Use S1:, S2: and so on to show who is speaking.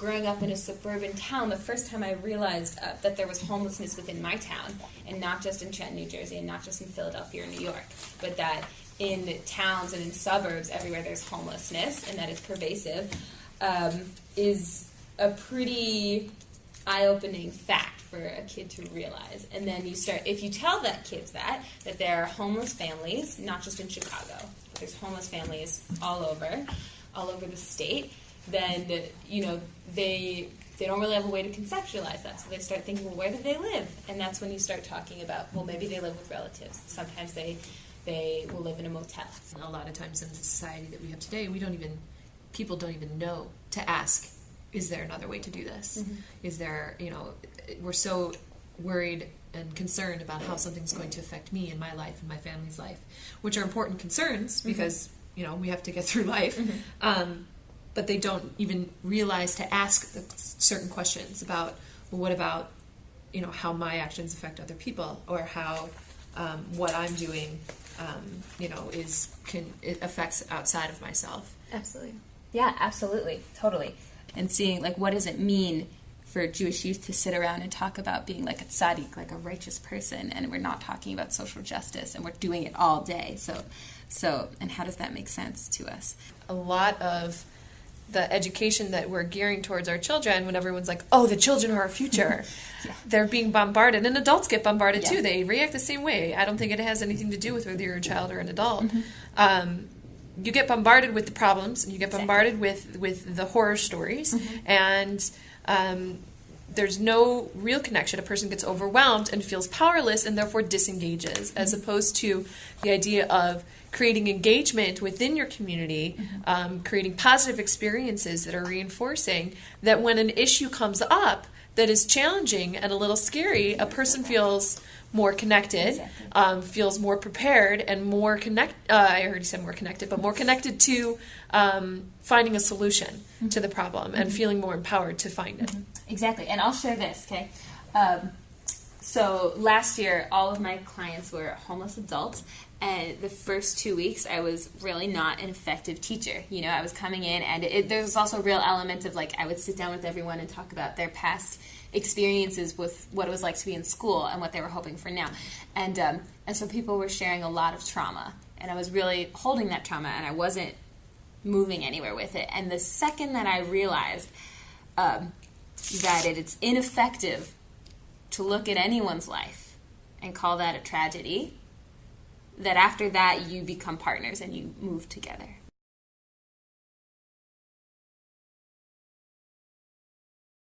S1: growing up in a suburban town, the first time I realized that there was homelessness within my town, and not just in Trenton, New Jersey, and not just in Philadelphia or New York, but that in towns and in suburbs, everywhere there's homelessness, and that it's pervasive, is a pretty eye-opening fact for a kid to realize. And then you start, if you tell that kids that there are homeless families, not just in Chicago, but there's homeless families all over the state, then, you know, they don't really have a way to conceptualize that. So they start thinking, well, where do they live? And that's when you start talking about, well, maybe they live with relatives. Sometimes they will live in a motel.
S2: A lot of times in the society that we have today, people don't even know to ask, is there another way to do this? Mm-hmm. Is there, you know, we're so worried and concerned about how something's going to affect me and my life and my family's life, which are important concerns because, you know, we have to get through life. Mm-hmm. But they don't even realize to ask certain questions about, well, what about, you know, how my actions affect other people, or how what I'm doing, you know, it affects outside of myself.
S1: Absolutely. Yeah, absolutely. Totally. And seeing, like, what does it mean for Jewish youth to sit around and talk about being like a tzaddik, like a righteous person, and we're not talking about social justice, and we're doing it all day. So, and how does that make sense to us?
S2: A lot of the education that we're gearing towards our children, when everyone's like, oh, the children are our future. Yeah. They're being bombarded, and adults get bombarded too. They react the same way. I don't think it has anything to do with whether you're a child or an adult. Mm-hmm. You get bombarded with the problems, and you get bombarded with the horror stories, and there's no real connection. A person gets overwhelmed and feels powerless and therefore disengages, as opposed to the idea of creating engagement within your community, creating positive experiences that are reinforcing that when an issue comes up that is challenging and a little scary, a person feels more connected, feels more prepared, and more I already said more connected, but more connected to finding a solution to the problem and feeling more empowered to find it.
S1: Exactly. And I'll share this, okay? So last year, all of my clients were homeless adults, and the first 2 weeks, I was really not an effective teacher. You know, I was coming in, and there's also a real element of, like, I would sit down with everyone and talk about their past experiences with what it was like to be in school and what they were hoping for now. And so people were sharing a lot of trauma, and I was really holding that trauma, and I wasn't moving anywhere with it. And the second that I realized that it's ineffective to look at anyone's life and call that a tragedy, that after that you become partners and you move together.